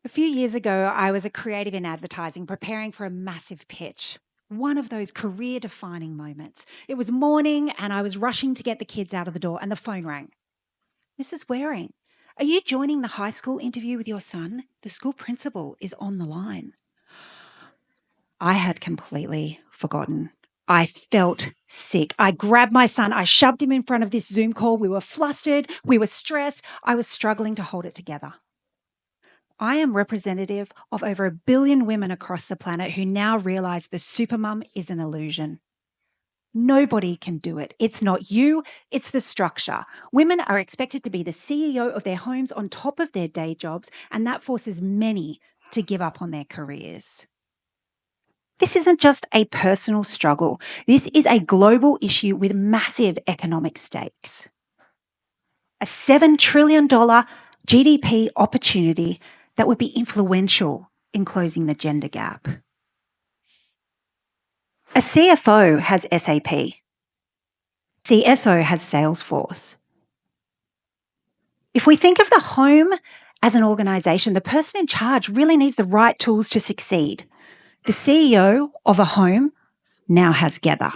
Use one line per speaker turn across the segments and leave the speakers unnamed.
A few years ago, I was a creative in advertising preparing for a massive pitch. One of those career defining moments. It was morning and I was rushing to get the kids out of the door and the phone rang. Mrs. Waring, are you joining the high school interview with your son? The school principal is on the line. I had completely forgotten. I felt sick. I grabbed my son. I shoved him in front of this Zoom call. We were flustered. We were stressed. I was struggling to hold it together. I am representative of over 1 billion women across the planet who now realize the supermum is an illusion. Nobody can do it. It's not you, it's the structure. Women are expected to be the CEO of their homes on top of their day jobs, and that forces many to give up on their careers. This isn't just a personal struggle. This is a global issue with massive economic stakes. A $7 trillion GDP opportunity that would be influential in closing the gender gap. A CFO has SAP. CSO has Salesforce. If we think of the home as an organisation, the person in charge really needs the right tools to succeed. The CEO of a home now has Gether.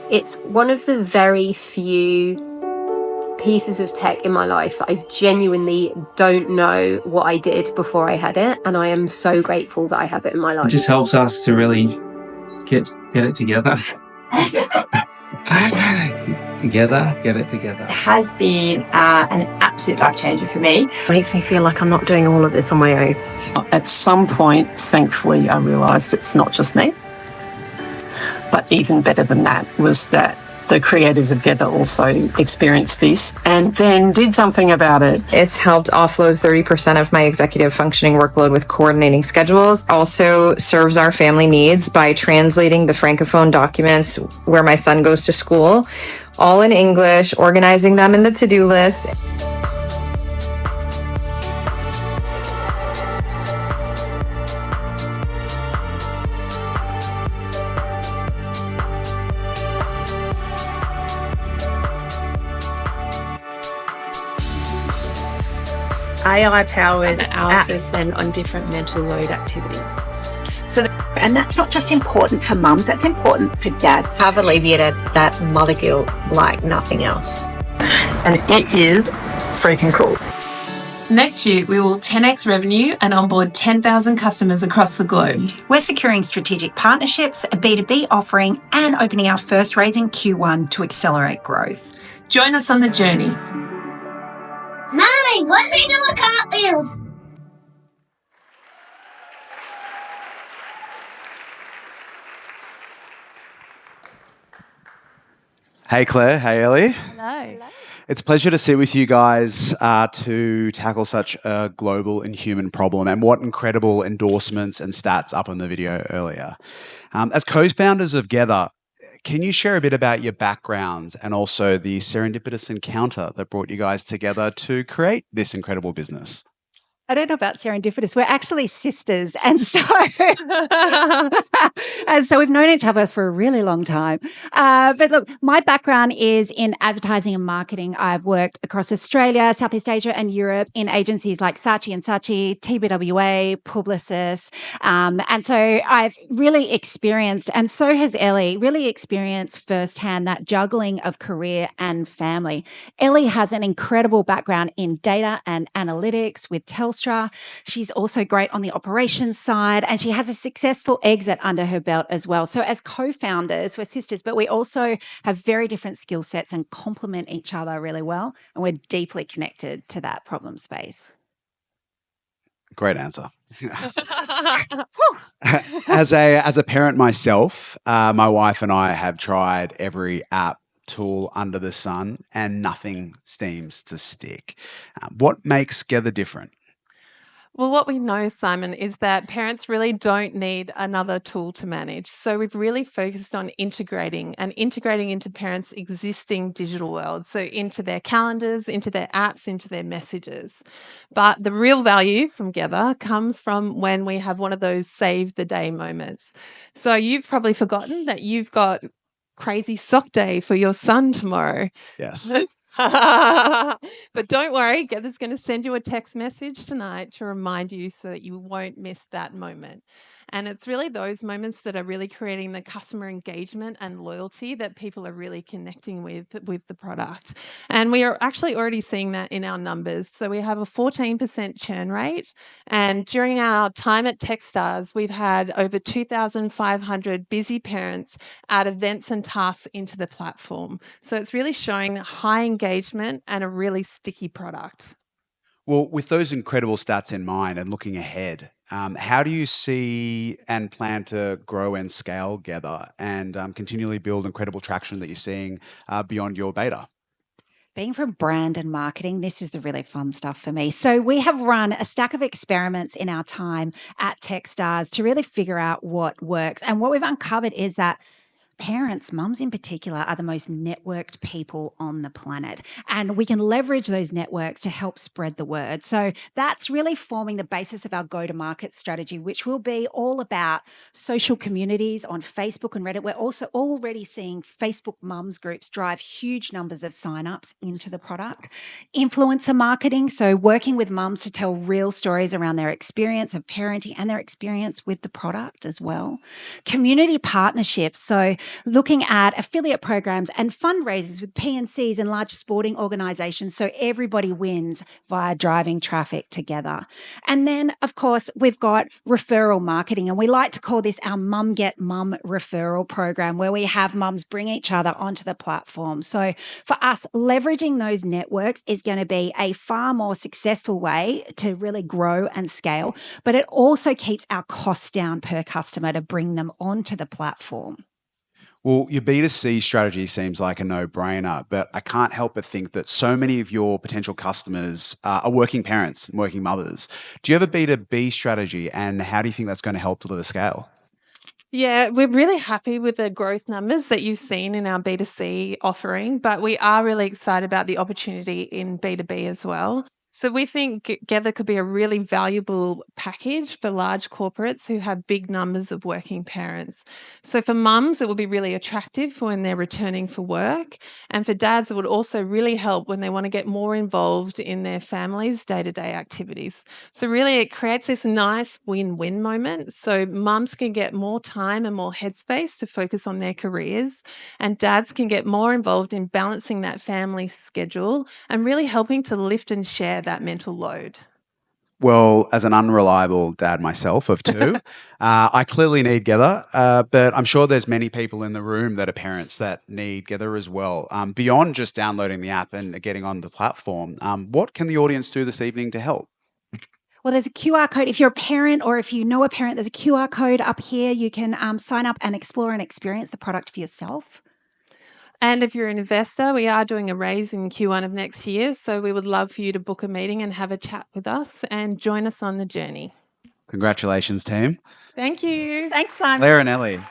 It's one of the very few pieces of tech in my life that I genuinely don't know what I did before I had it, and I am so grateful that I have it in my life.
It just helps us to really get it together. Get it together.
It has been an absolute life changer for me. It makes me feel like I'm not doing all of this on my own.
At some point, thankfully, I realised it's not just me. But even better than that was that the creators of Gether also experienced this and then did something about it.
It's helped offload 30% of my executive functioning workload with coordinating schedules. Also serves our family needs by translating the Francophone documents where my son goes to school, all in English, organizing them in the to-do list.
AI-powered assessment on different mental load activities.
And that's not just important for mums, that's important for dads.
Have alleviated that mother guilt like nothing else.
And it is freaking cool.
Next year, we will 10x revenue and onboard 10,000 customers across the globe.
We're securing strategic partnerships, a B2B offering, and opening our first raise in Q1 to accelerate growth.
Join us on the journey.
Mommy, watch me do a cartwheel.
Hey Claire, hey Ellie.
Hello.
It's a pleasure to sit with you guys to tackle such a global and human problem, and what incredible endorsements and stats up on the video earlier. As co-founders of Gether, can you share a bit about your backgrounds and also the serendipitous encounter that brought you guys together to create this incredible business?
I don't know about serendipitous. We're actually sisters. And so, and so we've known each other for a really long time. But look, my background is in advertising and marketing. I've worked across Australia, Southeast Asia, and Europe in agencies like Saatchi & Saatchi, TBWA, Publicis. And so I've really experienced, and so has Ellie, really experienced firsthand that juggling of career and family. Ellie has an incredible background in data and analytics with Telstra. She's also great on the operations side, and she has a successful exit under her belt as well. So as co-founders, we're sisters, but we also have very different skill sets and complement each other really well. And we're deeply connected to that problem space.
Great answer. As a parent myself, my wife and I have tried every app tool under the sun, and nothing seems to stick. What makes Gether different?
Well, what we know, Simon, is that parents really don't need another tool to manage. So we've really focused on integrating into parents' existing digital world. So into their calendars, into their apps, into their messages. But the real value from Gether comes from when we have one of those save the day moments. So you've probably forgotten that you've got crazy sock day for your son tomorrow.
Yes.
But don't worry, Gether's going to send you a text message tonight to remind you so that you won't miss that moment. And it's really those moments that are really creating the customer engagement and loyalty that people are really connecting with the product. And we are actually already seeing that in our numbers. So we have a 14% churn rate. And during our time at Techstars, we've had over 2,500 busy parents add events and tasks into the platform. So it's really showing high engagement and a really sticky product.
Well, with those incredible stats in mind and looking ahead, how do you see and plan to grow and scale Gether and continually build incredible traction that you're seeing beyond your beta?
Being from brand and marketing, this is the really fun stuff for me. So we have run a stack of experiments in our time at Techstars to really figure out what works. And what we've uncovered is that parents, mums in particular, are the most networked people on the planet. And we can leverage those networks to help spread the word. So that's really forming the basis of our go-to-market strategy, which will be all about social communities on Facebook and Reddit. We're also already seeing Facebook mums groups drive huge numbers of signups into the product. Influencer marketing, so working with mums to tell real stories around their experience of parenting and their experience with the product as well. Community partnerships, so looking at affiliate programs and fundraisers with PNCs and large sporting organizations so everybody wins via driving traffic together. And then, of course, we've got referral marketing, and we like to call this our Mum Get Mum referral program, where we have mums bring each other onto the platform. So for us, leveraging those networks is going to be a far more successful way to really grow and scale, but it also keeps our costs down per customer to bring them onto the platform.
Well, your B2C strategy seems like a no-brainer, but I can't help but think that so many of your potential customers are working parents and working mothers. Do you have a B2B strategy, and how do you think that's going to help deliver scale?
Yeah, we're really happy with the growth numbers that you've seen in our B2C offering, but we are really excited about the opportunity in B2B as well. So we think Gether could be a really valuable package for large corporates who have big numbers of working parents. So for mums, it will be really attractive for when they're returning for work. And for dads, it would also really help when they want to get more involved in their family's day-to-day activities. So really it creates this nice win-win moment. So mums can get more time and more headspace to focus on their careers, and dads can get more involved in balancing that family schedule and really helping to lift and share that mental load.
Well, as an unreliable dad myself of two, I clearly need Gether, but I'm sure there's many people in the room that are parents that need Gether as well. Beyond just downloading the app and getting on the platform, what can the audience do this evening to help?
Well, there's a QR code. If you're a parent or if you know a parent, there's a QR code up here. You can sign up and explore and experience the product for yourself.
And if you're an investor, we are doing a raise in Q1 of next year. So we would love for you to book a meeting and have a chat with us and join us on the journey.
Congratulations, team.
Thank you.
Thanks, Simon.
Claire and Ellie.